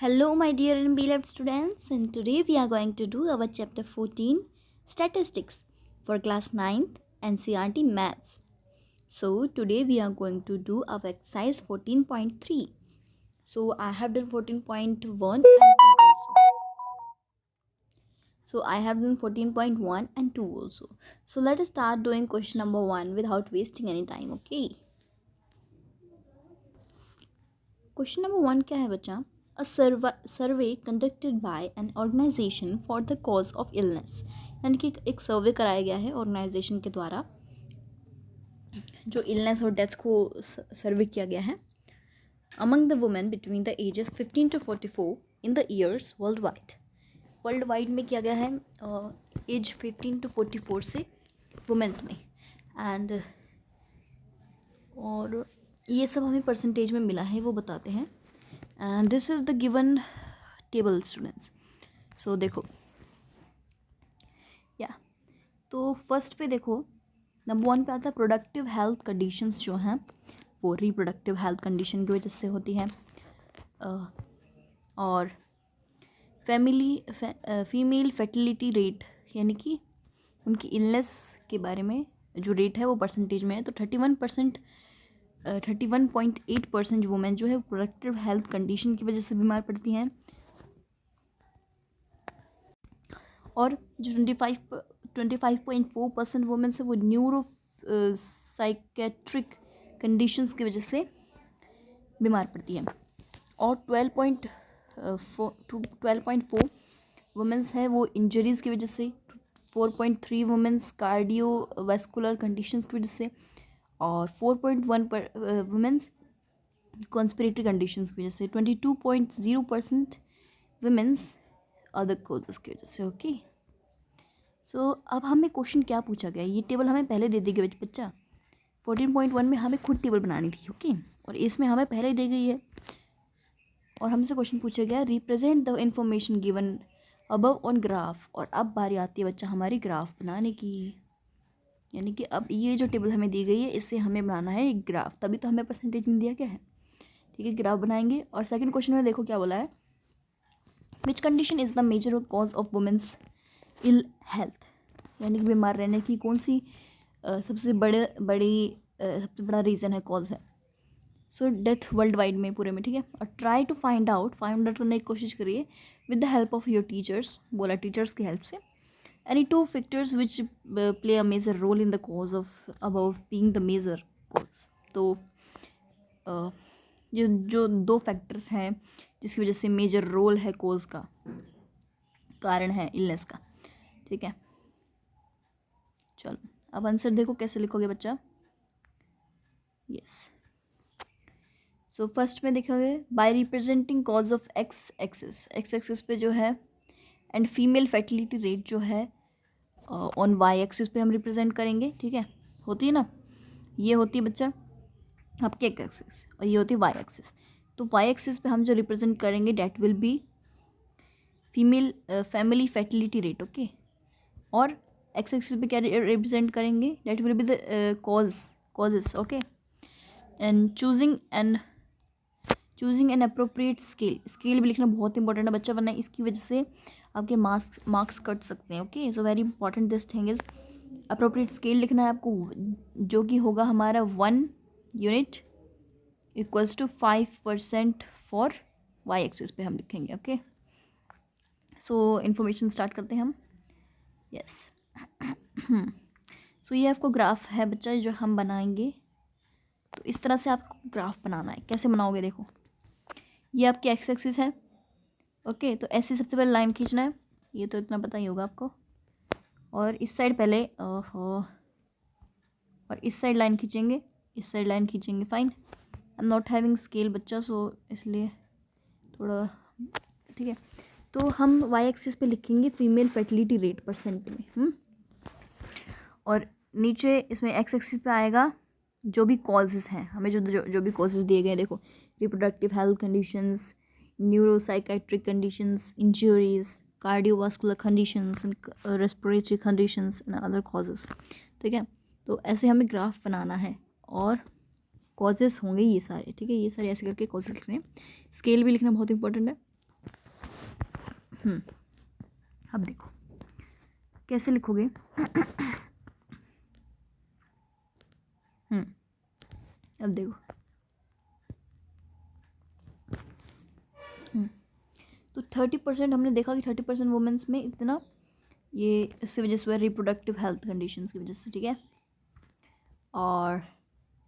Hello, my dear and beloved students, and today we are going to do our chapter 14 Statistics for class 9th NCERT Maths. So, today we are going to do our exercise 14.3. So, I have done 14.1 and 2 also. So, I have done 14.1 and 2 also. So, let us start doing question number 1 without wasting any time, okay? Question number 1 क्या है बच्चा? A survey conducted by an organization for the cause of illness. यानी कि एक सर्वे कराया गया है organisation के द्वारा जो इलनेस और डेथ को सर्वे किया गया है among the women between the ages 15 to 44 in the years worldwide. World wide में किया गया है एज 15 to 44 से वुमेंस में एंड और ये सब हमें परसेंटेज में मिला है वो बताते हैं and this is the given table students. So देखो या तो फर्स्ट पे देखो नंबर 1 पे आता है प्रोडक्टिव हेल्थ कंडीशंस जो हैं वो रिप्रोडक्टिव हेल्थ कंडीशन की वजह से होती हैं और फीमेल फर्टिलिटी रेट यानी कि उनकी इलनेस के बारे में जो रेट है वो परसेंटेज में है तो 31.8% वुमेन जो है प्रोडक्टिव हेल्थ कंडीशन की वजह से बीमार पड़ती हैं और जो 25.4% वुमेन है वो न्यूरो साइकेट्रिक कंडीशंस की वजह से बीमार पड़ती हैं और 12.4 वुमेंस है वो इंजरीज़ की वजह से 4.3 वुमेंस कार्डियोवैस्कुलर कंडीशंस की वजह से और 4.1 वुमेंस कॉन्स्पिरेटरी कंडीशंस की वजह से 22.0% वुमेंस अदर कोजेस की वजह से. ओके सो अब हमें क्वेश्चन क्या पूछा गया ये टेबल हमें पहले दे दी गई बच्चा 14.1 में हमें खुद टेबल बनानी थी. ओके और इसमें हमें पहले ही दी गई है और हमसे क्वेश्चन पूछा गया represent the information given above on graph. और अब बारी आती है बच्चा हमारी ग्राफ बनाने की यानी कि अब ये जो टेबल हमें दी गई है इससे हमें बनाना है एक ग्राफ तभी तो हमें परसेंटेज में दिया गया है. ठीक है ग्राफ बनाएंगे और सेकंड क्वेश्चन में देखो क्या बोला है which condition is the major cause of women's ill health यानी कि बीमार रहने की कौन सी सबसे बड़ा रीज़न है कॉज है. सो डेथ वर्ल्ड वाइड में पूरे में. ठीक है और ट्राई टू फाइंड आउट करने की कोशिश करिए with the help of your teachers. बोला टीचर्स की हेल्प से any two factors which play a major role in the cause of above being the major cause. तो जो दो फैक्टर्स हैं जिसकी वजह से मेजर रोल है कोज का कारण है इलनेस का. ठीक है चलो अब आंसर देखो कैसे लिखोगे बच्चा. यस सो फर्स्ट में देखोगे by representing cause of X axis पे जो है एंड फीमेल फर्टिलिटी रेट जो है ऑन वाई एक्सिस पे हम रिप्रेजेंट करेंगे. ठीक है होती है ना ये होती है बच्चा आपके एक्स एक्सिस और ये होती है वाई एक्सिस. तो वाई एक्सिस पे हम जो रिप्रेजेंट करेंगे that will be female family fertility rate. Okay और एक्स एक्सिस पे क्या रिप्रेजेंट करेंगे that will be the causes. Okay and choosing an appropriate scale भी लिखना बहुत इंपॉर्टेंट है बच्चा वरना इसकी वजह से आपके मार्क्स कट सकते हैं. Okay so very important this thing is appropriate scale लिखना है आपको जो कि होगा हमारा 1 unit equals to 5% for Y axis पे हम लिखेंगे. ओके सो इन्फॉर्मेशन स्टार्ट करते हैं हम. यस सो ये आपको ग्राफ है बच्चा जो हम बनाएंगे तो इस तरह से आपको ग्राफ बनाना है. कैसे बनाओगे देखो ये आपकी एक्स एक्सिस है. ओके तो ऐसी सबसे पहले लाइन खींचना है ये तो इतना पता ही होगा आपको और इस साइड पहले और इस साइड लाइन खींचेंगे इस साइड लाइन खींचेंगे. Fine I am not having scale बच्चा सो इसलिए थोड़ा ठीक है. तो हम वाई एक्सिस पे लिखेंगे फीमेल फर्टिलिटी रेट परसेंट में और नीचे इसमें एक्स एक्सिस पे आएगा जो भी कॉजेज़ हैं हमें जो भी कॉजेज़ दिए गए देखो reproductive health conditions neuropsychiatric conditions injuries cardiovascular conditions respiratory conditions and other causes. ठीक है तो ऐसे हमें ग्राफ बनाना है और कॉजेज़ होंगे ये सारे. ठीक है ये सारे ऐसे करके कॉजेज़ लिखने हैं. स्केल भी लिखना बहुत इंपॉर्टेंट है अब देखो कैसे लिखोगे। अब देखो तो 30% हमने देखा कि 30% वुमेंस में इतना ये इसकी वजह से हुआ रिप्रोडक्टिव हेल्थ कंडीशंस की वजह से, ठीक है। और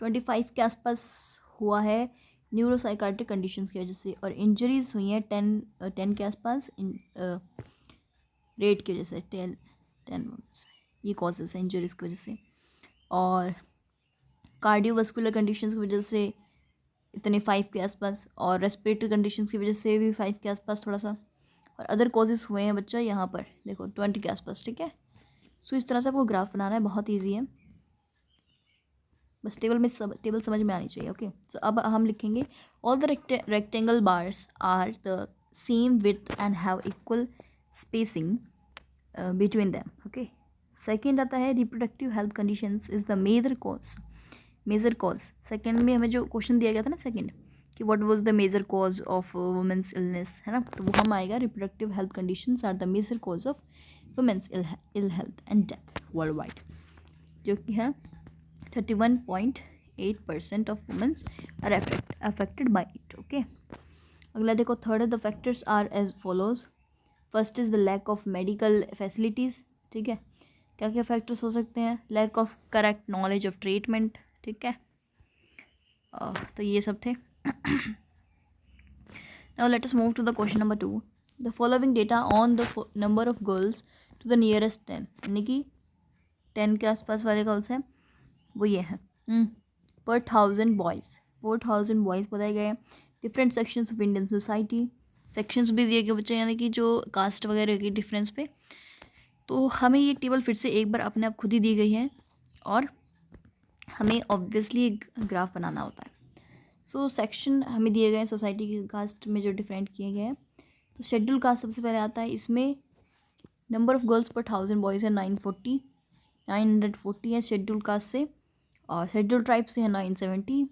25 के आसपास हुआ है न्यूरोसाइकाट्रिक कंडीशंस की वजह से, और इंजरीज हुई हैं 10 के आसपास रेट की वजह से, 10 वुमेंस में ये कॉजेस हैं इंजरीज की वजह से। और कार्डियोवास्कुलर कंडीशंस की वजह से इतने 5 के आसपास, और रेस्पिरेटरी कंडीशंस की वजह से भी 5 के आसपास थोड़ा सा, और अदर कॉजेस हुए हैं बच्चा यहाँ पर देखो 20 के आसपास, ठीक है। सो इस तरह से आपको ग्राफ बनाना है, बहुत ईजी है, बस टेबल समझ में आनी चाहिए, ओके। सो अब हम लिखेंगे all the rectangle bars are the same width and have equal spacing between them, okay. Second आता है reproductive health conditions is the major cause. Second में हमें जो क्वेश्चन दिया गया था ना सेकेंड, कि what was the major cause of women's illness, है ना, तो वो हम आएगा reproductive health conditions are the major cause of women's ill health and death worldwide, जो कि है 31.8% of women's are affected by it, okay. अगला देखो थर्ड है the factors are as follows. First is the lack of medical facilities, ठीक है। क्या क्या फैक्टर्स हो सकते हैं, lack of correct knowledge of treatment, ठीक है। तो ये सब थे। Now let us move to the question number 2। The following data on the number of girls to the nearest 10, यानी कि 10 के आसपास वाले गर्ल्स हैं वो ये हैं पर 1000 बॉयज़ बताए गए हैं। Different sections of Indian society, sections भी दिए गए बच्चे, यानी कि जो कास्ट वगैरह की डिफरेंस पे। तो हमें ये टेबल फिर से एक बार अपने आप खुद ही दी गई है, और हमें ऑब्वियसली एक ग्राफ बनाना होता है। सो सेक्शन हमें दिए गए हैं सोसाइटी के कास्ट में जो डिफरेंट किए गए हैं। तो शेड्यूल कास्ट सबसे पहले आता है, इसमें नंबर ऑफ़ गर्ल्स पर 1000 बॉयज़ है 940 है शेड्यूल कास्ट से, और शेड्यूल ट्राइब से है 970,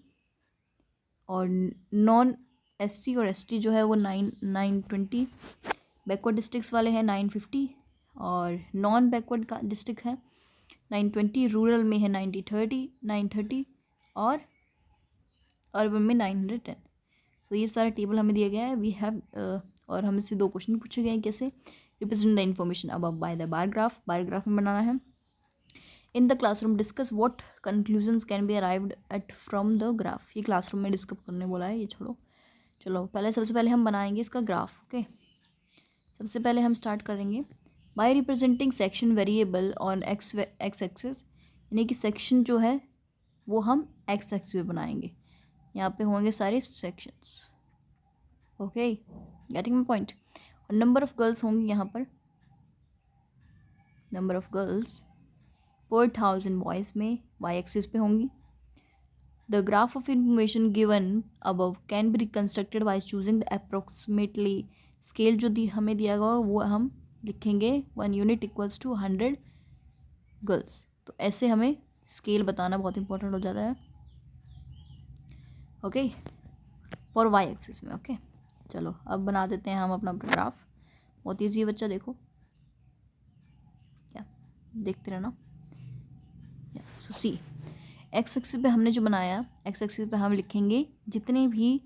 और नॉन एससी और एसटी जो है वो 920, बैकवर्ड डिस्ट्रिक्ट्स वाले हैं 950, और नॉन बैकवर्ड का डिस्ट्रिक्ट है 920, रूरल में है 930, और अर्बन में 910। तो ये सारा टेबल हमें दिया गया है, वी हैव और हमें से 2 क्वेश्चन पूछे गए हैं, कैसे represent the information above by the bar graph में बनाना है। In the classroom discuss what conclusions can be arrived at from the graph. ये क्लासरूम में डिस्कस करने बोला है, ये छोड़ो, चलो सबसे पहले हम बनाएंगे इसका ग्राफ, ओके। सबसे पहले हम स्टार्ट करेंगे by representing section variable on x axis, यानी कि सेक्शन जो है वो हम एक्स एक्सिस पे बनाएंगे, यहाँ पे होंगे सारे sections, okay, getting my point. और नंबर ऑफ़ गर्ल्स होंगी यहाँ पर, नंबर ऑफ़ गर्ल्स पर 1000 बॉयज़ में वाई एक्सिस पे होंगी। The graph of information given above can be reconstructed by choosing the approximately scale जो हमें दिया गया वो हम लिखेंगे 1 यूनिट इक्वल्स टू 100 गर्ल्स। तो ऐसे हमें स्केल बताना बहुत इंपॉर्टेंट हो जाता है, ओके, फॉर वाई एक्सिस में, ओके। चलो अब बना देते हैं हम अपना ग्राफ, बहुत ईजी है बच्चा, देखो क्या देखते रहना। सो सी एक्स एक्सिस पे हमने जो बनाया, एक्स एक्सिस पे हम लिखेंगे जितने भी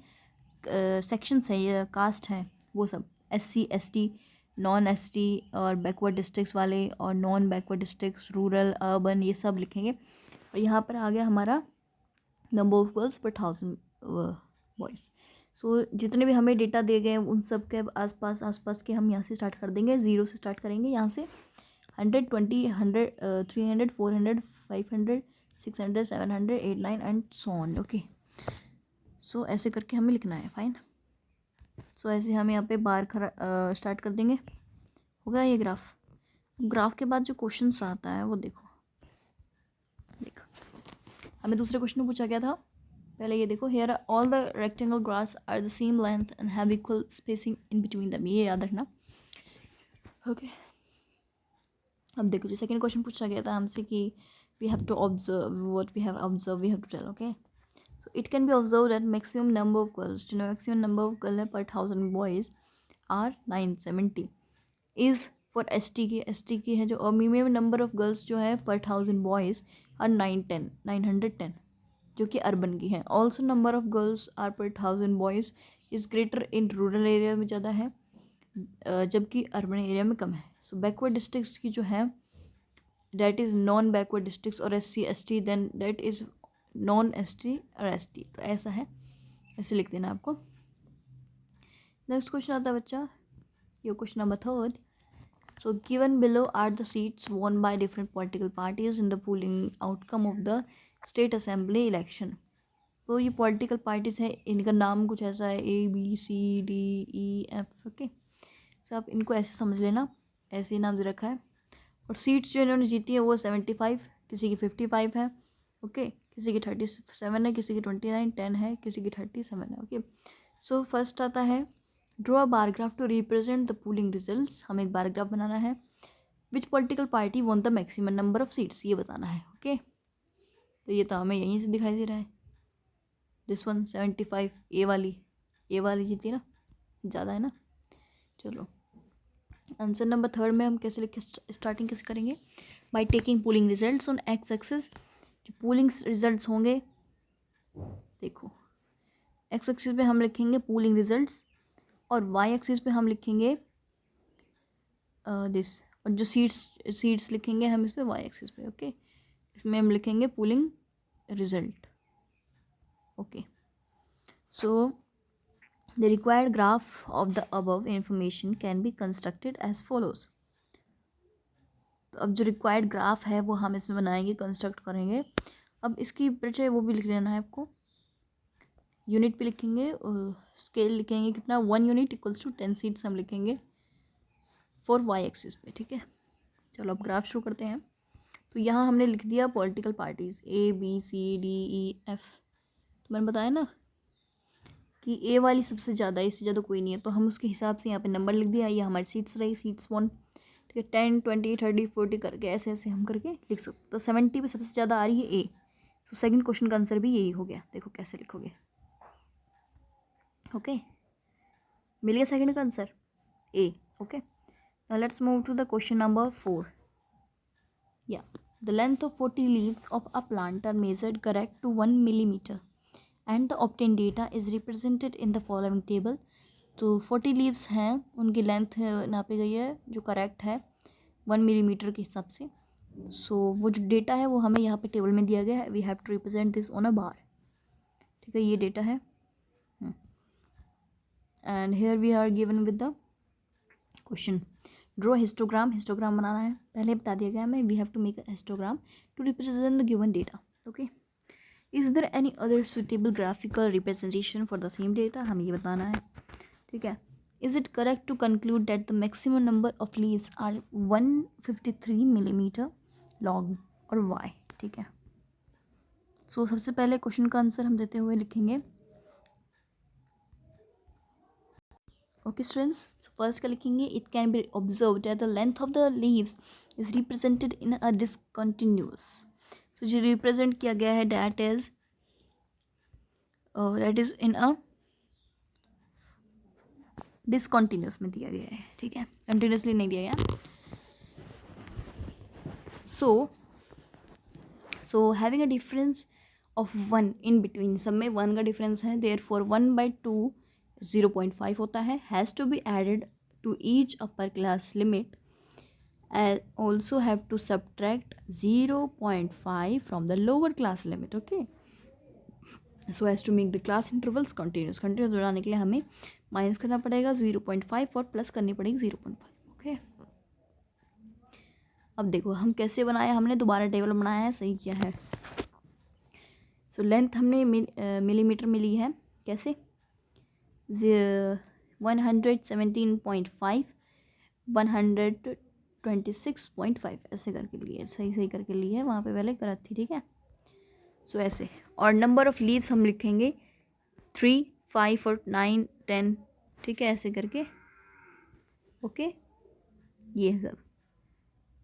सेक्शंस हैं या कास्ट हैं वो सब, एससी एसटी नॉन एसटी और बैकवर्ड डिस्ट्रिक्ट्स वाले और non backward districts, rural urban, ये सब लिखेंगे। और यहाँ पर आ गया हमारा नंबर ऑफ गर्ल्स पर 1000 बॉयज़। सो जितने भी हमें डेटा दिए गए हैं उन सब के आसपास के हम यहाँ से स्टार्ट कर देंगे, 0 से स्टार्ट करेंगे, यहाँ से 100 20 100 300 400 500 600 700 8 9 एंड सो ऑन, ओके। सो ऐसे करके हमें लिखना है, फाइन। सो ऐसे हम यहाँ पे बार स्टार्ट कर देंगे, हो गया ये ग्राफ के बाद जो क्वेश्चन आता है वो देखो हमें दूसरे क्वेश्चन में पूछा गया था, पहले ये देखो, here all the rectangle grass are the same length and have equal spacing in between them, ये याद रखना, ओके। अब देखो जो सेकंड क्वेश्चन पूछा गया था हमसे कि we have to observe what we have observe, we have to tell, okay. So it can be observe that maximum number of girls, जो मैक्सिमम नंबर ऑफ गर्ल है per 1000 boys are 970, is for S T की है जो minimum number of girls जो है per 1000 boys are 910 जो कि urban की है। Also number of girls are per 1000 boys is greater in rural area में ज़्यादा है जबकि अर्बन एरिया में कम है। सो बैकवर्ड डिस्ट्रिक्ट्स की जो है that is non backward districts और SC ST then that is non ST और ST। तो ऐसा है, ऐसे लिख देना आपको। नेक्स्ट क्वेश्चन आता है बच्चा, ये question number 3rd। So given below are the seats won by different political parties in the polling outcome of the state assembly election। तो ये पॉलिटिकल पार्टीज़ है, इनका नाम कुछ ऐसा है ABCDEF। ओके, सो आप इनको ऐसे समझ लेना, ऐसे ही नाम दे रखा है। और सीट्स जो इन्होंने जीती है वो 75, किसी की 55 है, ओके, किसी की 37 है, किसी की 29, 10 है, किसी की 37 है। ओके, सो फर्स्ट आता है draw a bar graph to represent the polling results. हमें एक बार ग्राफ बनाना है। Which political party won the maximum number of seats, ये बताना है। ओके, तो ये तो हमें यहीं से दिखाई दे रहा है, दिस वन 75, ए वाली जीती ना, ज़्यादा है ना। चलो आंसर नंबर 3rd में हम कैसे लिखे, स्टार्टिंग कैसे करेंगे, by taking polling results on x axis. जो पोलिंग रिजल्ट्स होंगे, देखो एक्स एक्सिस पे हम लिखेंगे पोलिंग रिजल्ट्स और वाई एक्सिस पे हम लिखेंगे दिस, और जो सीट्स लिखेंगे हम इस पे वाई एक्सिस पे। ओके, इसमें हम लिखेंगे polling result. Okay, so the required graph of the above information can be constructed as follows. तो अब जो रिक्वायर्ड ग्राफ है वो हम इसमें बनाएंगे, कंस्ट्रक्ट करेंगे। अब इसकी परिचय वो भी लिख लेना है आपको, यूनिट पे लिखेंगे, स्केल लिखेंगे कितना, 1 यूनिट इक्वल्स टू 10 सीट्स हम लिखेंगे फॉर वाई एक्सिस पे। ठीक है, चलो अब ग्राफ शुरू करते हैं। तो यहाँ हमने लिख दिया पॉलिटिकल पार्टीज़ ABCDEF। तो मैंने बताया ना कि ए वाली सबसे ज़्यादा, इससे ज़्यादा कोई नहीं है, तो हम उसके हिसाब से यहाँ पे नंबर लिख दिया। ये हमारी सीट्स रही, सीट्स 1, ठीक है, 10 20 30 40 करके ऐसे ऐसे हम करके लिख सकते। तो 70 पे सबसे ज़्यादा आ रही है ए, तो सेकंड क्वेश्चन का आंसर भी यही हो गया। देखो कैसे लिखोगे। ओके, मिल गया सेकंड का answer a. Okay, now let's move to the question number 4। या the length of 40 leaves of a plant are measured correct to 1 millimetre and the obtain data is represented in the following table. तो 40 leaves हैं, उनकी length नापी गई है जो correct है 1 millimetre के हिसाब से। सो वो जो डेटा है वो हमें यहाँ पे टेबल में दिया गया है। We have to represent this on a bar. ठीक है, ये डेटा है and here we are given with the question draw histogram. Histogram बनाना है, पहले बता दिया गया हमें, we have to make a histogram to represent the given data. Okay, is there any other suitable graphical representation for the same data, हमें ये बताना है। ठीक है, is it correct to conclude that the maximum number of leaves are 153 millimetre long और वाई। ठीक है, सो सबसे पहले क्वेश्चन का आंसर हम देते हुए लिखेंगे। ओके स्टूडेंट्स, सो फर्स्ट का लिखेंगे, it can be observe that the length of the leaves is represented in a discontinuous. तो जो रिप्रेजेंट किया गया है that is in a discontinuous में दिया गया है। ठीक है, कंटिन्यूसली नहीं दिया गया। So having a difference of 1 in between, सब में 1 का डिफरेंस है, देयरफॉर 1/2 0.5 होता है, has to be added to each upper class limit and also have to subtract 0.5 from the lower class limit. Okay, so as to make the class intervals continuous बनाने के लिए हमें माइनस करना पड़ेगा 0.5 और प्लस करनी पड़ेगी 0.5। ओके, अब देखो हम कैसे बनाया, हमने दोबारा टेबल बनाया है, सही किया है। सो लेंथ हमने मिलीमीटर में ली है, कैसे 117.5 126.5 ऐसे करके लिए, सही करके लिए है, वहाँ पे पहले गलत थी। ठीक है, सो ऐसे, और नंबर ऑफ़ लीव्स हम लिखेंगे 3 5 और 9 10। ठीक है, ऐसे करके। ओके, ये सब।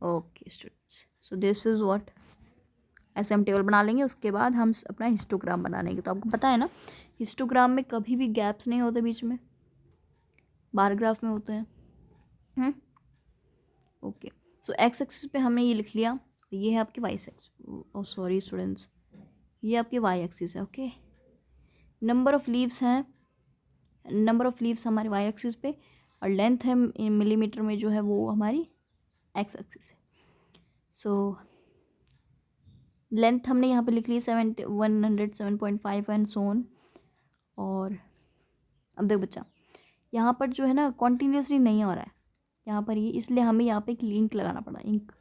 Okay students, so this is what, ऐसे हम टेबल बना लेंगे, उसके बाद हम अपना हिस्टोग्राम बना लेंगे। तो आपको पता है ना, हिस्टोग्राम में कभी भी गैप्स नहीं होते बीच में, बार ग्राफ में होते हैं। ओके, सो एक्स एक्सिस पे हमने ये लिख लिया, ये है आपकी वाई एक्सिस, ओ सॉरी स्टूडेंट्स, ये आपकी वाई एक्सिस है। ओके, नंबर ऑफ लीव्स हैं, नंबर ऑफ लीव्स हमारे वाई एक्सिस पे, और लेंथ है इन मिलीमीटर में जो है वो हमारी एक्स एक्सिस पे। सो लेंथ हमने यहाँ पे लिख ली 107.5 एंड सो ऑन। और अब देख बच्चा, यहाँ पर जो है ना कॉन्टीन्यूसली नहीं हो रहा है यहाँ पर, ये इसलिए हमें यहाँ पे एक लिंक लगाना पड़ा, इंक,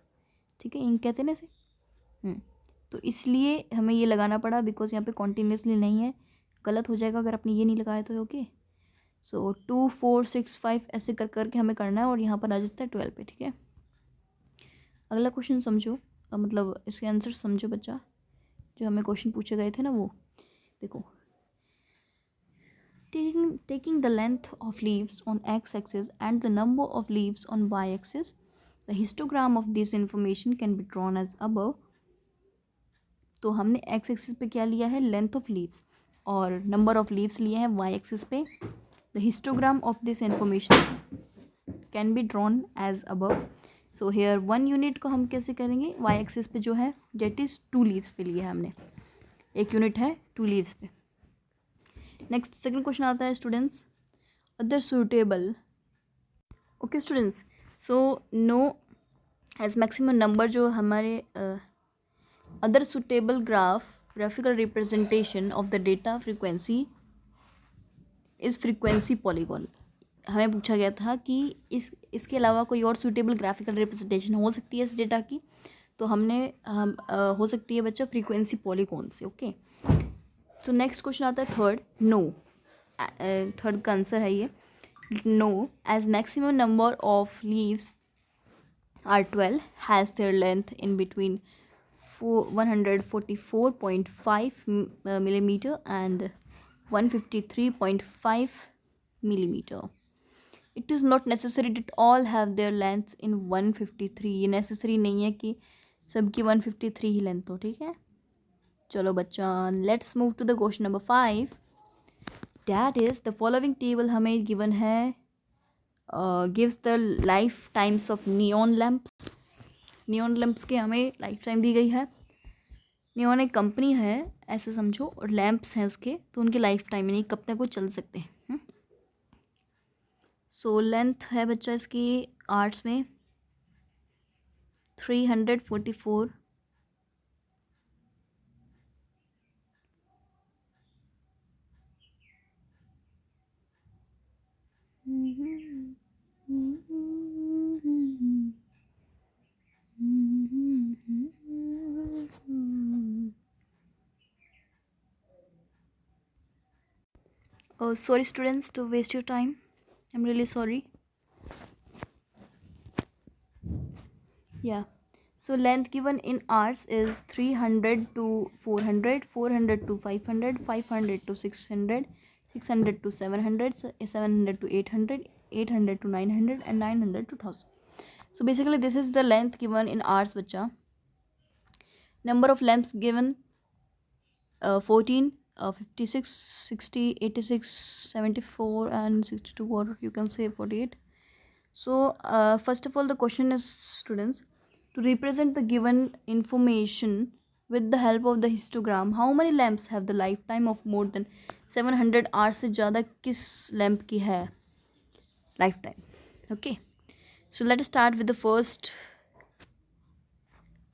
ठीक है, इंक कहते हैं ना इसे। तो इसलिए हमें ये लगाना पड़ा, बिकॉज यहाँ पे कॉन्टीन्यूसली नहीं है, गलत हो जाएगा अगर आपने ये नहीं लगाया तो। ओके, सो 2 4 6 5 ऐसे कर करके हमें करना है, और यहाँ पर आ जाता है 12 पे। ठीक है, अगला क्वेश्चन समझो, मतलब इसके आंसर समझो बच्चा, जो हमें क्वेश्चन पूछे गए थे ना वो देखो। Taking the length of leaves on x-axis and the number of leaves on y-axis, the histogram of this information can be drawn as above. तो हमने x एक्सिस पे क्या लिया है, लेंथ ऑफ लीव्स, और नंबर ऑफ लीव्स लिए हैं y axis पे। The histogram of this information can be drawn as above. So here 1 unit को हम कैसे करेंगे, y एक्सिस पे जो है डेट इज़ 2 लीव्स पे लिया है हमने, 1 यूनिट है 2 लीव्स पे। नेक्स्ट सेकंड क्वेश्चन आता है students, other suitable. Okay students, so no as maximum number जो हमारे other suitable graphical representation of the data frequency is frequency polygon. हमें पूछा गया था कि इसके अलावा कोई और सुटेबल ग्राफिकल रिप्रेजेंटेशन हो सकती है इस डेटा की, तो हमने हो सकती है बच्चों फ्रीक्वेंसी पॉलीगॉन से। ओके, तो नेक्स्ट क्वेश्चन आता है थर्ड, नो, थर्ड का आंसर है ये no, as maximum number of leaves are 12 has their length in between 144.5 millimeter and 153.5 millimeter. It is not necessary that all have their lengths in 153. ये necessary नहीं है कि सबकी 153 ही लेंथ हो। ठीक है, चलो बच्चा, let's move to the question number 5। That is the following table हमें गिवन है, gives the life times of neon lamps. Neon lamps की हमें लाइफ टाइम दी गई है। नियॉन एक कंपनी है ऐसे समझो, और लैम्प्स हैं उसके, तो उनकी लाइफ टाइम यानी कब तक वो चल सकते हैं। सो लेंथ है बच्चा इसकी आर्ट्स में 344 Oh, sorry students to waste your time. I'm really sorry. Yeah. So length given in hours is 300 to 400, 400 to 500, 500 to 600, 600 to 700, 700 to 800, 800 to 900, and 900 to 1000. So basically this is the length given in hours बच्चा. Number of lamps given 14, 56, 60, 86, 74 and 62, or you can say 48. So first of all the question is students, to represent the given information with the help of the histogram, how many lamps have the lifetime of more than 700 hours? से ज़्यादा किस lamp की है life time? Okay, so let start with the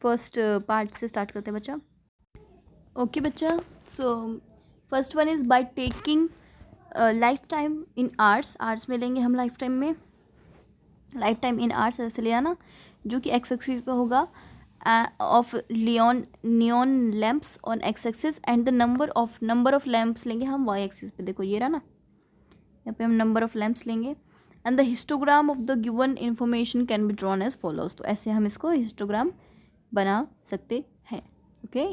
first part से start करते हैं बच्चा। Okay बच्चा, so first one is by taking life time in hours. Hours में लेंगे हम लाइफ टाइम में, लाइफ टाइम इन आवर्स ऐसे लिया ना, जो कि एक्स एक्सिस पे होगा, of neon lamps on x axis, and the number of lamps लेंगे हम वाई एक्सिस पे। देखो ये रहा ना, यहाँ पे हम नंबर ऑफ लैम्प्स लेंगे, and the histogram of the given information can be drawn as follows. तो ऐसे हम इसको हिस्टोग्राम बना सकते हैं। ओके,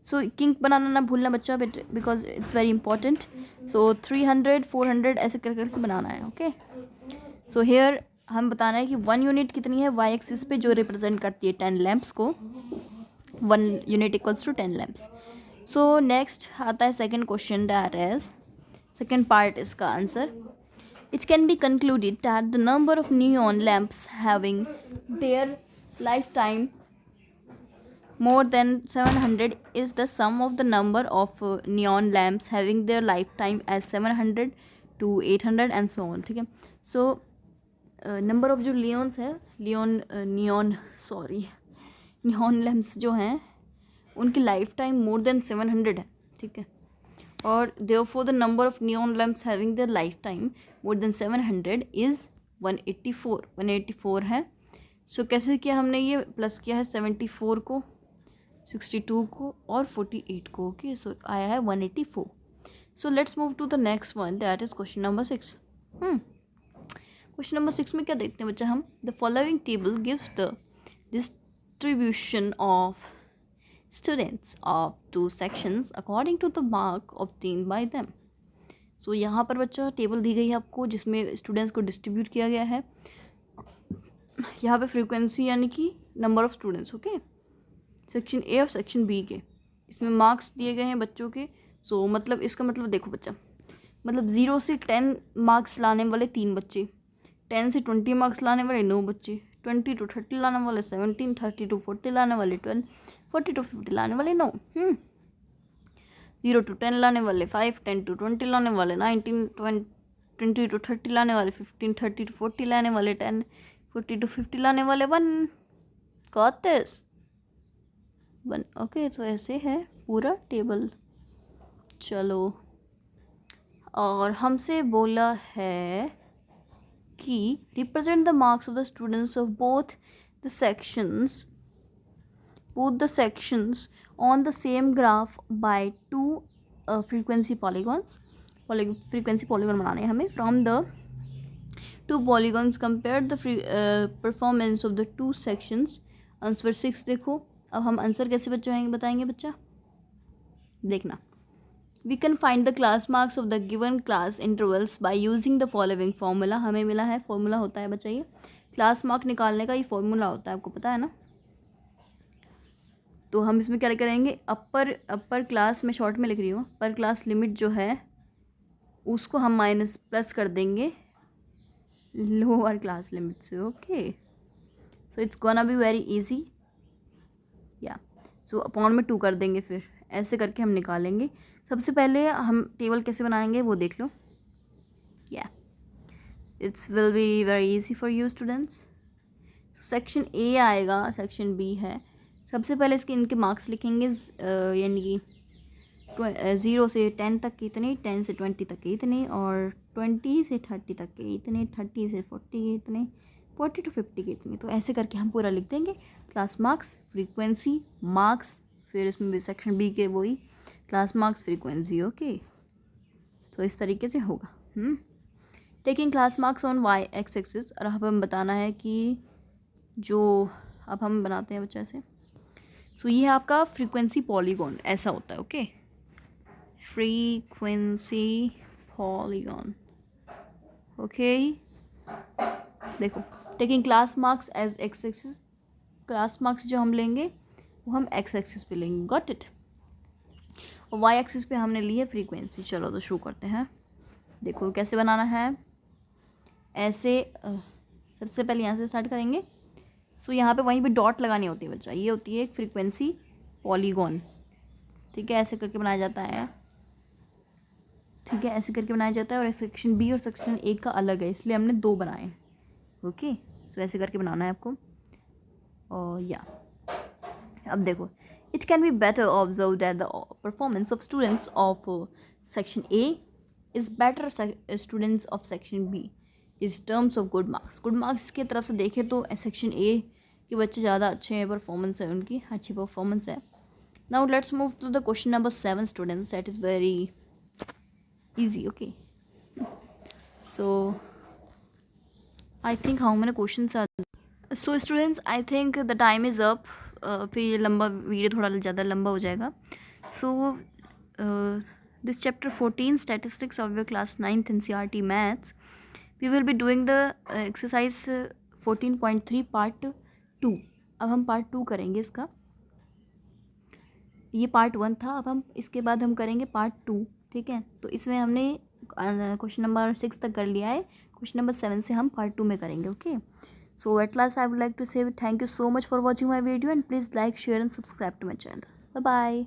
सो किंक बनाना ना भूलना बच्चा, बिकॉज इट्स वेरी इंपॉर्टेंट। सो 300 400 ऐसे कर करके बनाना है। ओके, सो हेयर हम बताना है कि 1 यूनिट कितनी है वाई एक्सिस पे, जो रिप्रेजेंट करती है 10 लैम्प्स को। 1 unit equals to 10 lamps. So next आता है second question, that is second part इसका answer, It can be concluded that the number of neon lamps having their lifetime more than 700 is the sum of the number of neon lamps having their lifetime as 700 to 800 and so on. ठीक है. So number of जो lions है neon lamps जो हैं उनकी life time more than 700 है. ठीक है. और therefore the number of neon lamps having their life time more than 700 is 184 है. सो कैसे किया हमने, ये प्लस किया है 74 को, 62 को और 48 को. ओके, सो आया है 184. So let's move to the next one, that is question number 6. Question number 6 में क्या देखते हैं बच्चा हम, the following table gives the distribution of students of two sections according to the mark obtained by them. So यहाँ पर बच्चा table दी गई है आपको जिसमें स्टूडेंट्स को डिस्ट्रीब्यूट किया गया है. यहाँ पे फ्रीक्वेंसी यानी कि number of students. Okay, section A और सेक्शन बी के इसमें मार्क्स दिए गए हैं बच्चों के. सो मतलब इसका मतलब देखो बच्चा, मतलब 0 से 10 मार्क्स लाने वाले 3 बच्चे, 10 से 20 मार्क्स लाने वाले 9 बच्चे, 20 to 30 लाने वाले 17, 30 to 40 लाने वाले 12, 40 to 50 लाने वाले 9, 0 to 10 लाने वाले 5, 10 to 20 लाने वाले 19, 20 to 30 लाने वाले 15, 30 to 40 लाने वाले 10, 40 to 50 लाने वाले 1. Got this? 1. ओके, तो ऐसे है पूरा टेबल. चलो, और हमसे बोला है कि represent the marks of the students of both the sections on the same graph by 2 frequency polygons. frequency polygon बनाने हैं हमें. From the 2 polygons compare the performance of the 2 sections. Answer 6 देखो. अब हम आंसर कैसे बताएंगे बच्चा, देखना. We can find the class marks of the given class intervals by using the following formula. हमें मिला है फॉर्मूला होता है बच्चा, ये क्लास मार्क निकालने का ये फॉर्मूला होता है, आपको पता है ना. तो हम इसमें क्या करेंगे, अपर क्लास में शॉर्ट में लिख रही हूँ, पर क्लास लिमिट जो है उसको हम माइनस प्लस कर देंगे लोअर क्लास लिमिट से. Okay, so it's gonna be very easy. या सो अपॉन में 2 कर देंगे, फिर ऐसे करके हम निकालेंगे. सबसे पहले हम टेबल कैसे बनाएंगे वो देख लो. या it's will be very easy for you students. Section A आएगा, सेक्शन बी है. सबसे पहले इनके मार्क्स लिखेंगे, यानी कि 0 से 10 तक के इतने, 10 से 20 तक के इतने, और 20 से 30 तक के इतने, 30 से 40 के इतने, 40 to 50 के इतने. तो ऐसे करके हम पूरा लिख देंगे. क्लास मार्क्स, फ्रीक्वेंसी, मार्क्स, फिर इसमें भी सेक्शन बी के वही क्लास मार्क्स, फ्रीक्वेंसी. ओके, तो इस तरीके से होगा. Taking class marks on y x axis. और अब हम बताना है कि जो अब हम बनाते हैं बच्चा से. सो ये है आपका फ्रीक्वेंसी पॉलीगॉन, ऐसा होता है. Okay, frequency polygon. ओके, देखो, taking class marks as x axis. Class marks जो हम लेंगे वो हम एक्स एक्सिस पे लेंगे. Got it. और वाई एक्सिस पे हमने ली है फ्रीक्वेंसी. चलो तो शुरू करते हैं. देखो कैसे बनाना है. ऐसे सबसे पहले यहाँ से स्टार्ट करेंगे. सो यहाँ पे वहीं पे डॉट लगानी होती है बच्चा. ये होती है एक फ्रीक्वेंसी पॉलीगॉन. ठीक है, ऐसे करके बनाया जाता है. ठीक है, ऐसे करके बनाया जाता है. और सेक्शन बी और सेक्शन ए का अलग है, इसलिए हमने 2 बनाए हैं. ओके, सो ऐसे करके बनाना है आपको. और या अब देखो, it can be better observe that the performance of students of section A is better students of section B in terms of good marks. Good marks की तरफ से देखें तो सेक्शन ए के बच्चे ज़्यादा अच्छे हैं, परफॉर्मेंस है उनकी अच्छी परफॉर्मेंस है. Now let's move to the question number 7 students. That is very easy. Okay, so I think how many questions are so students, I think the time is up. फिर ये लंबा वीडियो थोड़ा ज़्यादा लंबा हो जाएगा. So this chapter 14 statistics of your class 9th NCERT maths, we will be doing the exercise 14.3 part 2. अब हम part 2 करेंगे इसका. ये part 1 था, अब हम इसके बाद हम करेंगे part 2. ठीक है, तो इसमें हमने क्वेश्चन नंबर 6 तक कर लिया है, क्वेश्चन नंबर 7 से हम पार्ट 2 में करेंगे। Okay, so at last I would like to say thank you so much for watching my video and please like share and subscribe to my channel. Bye bye.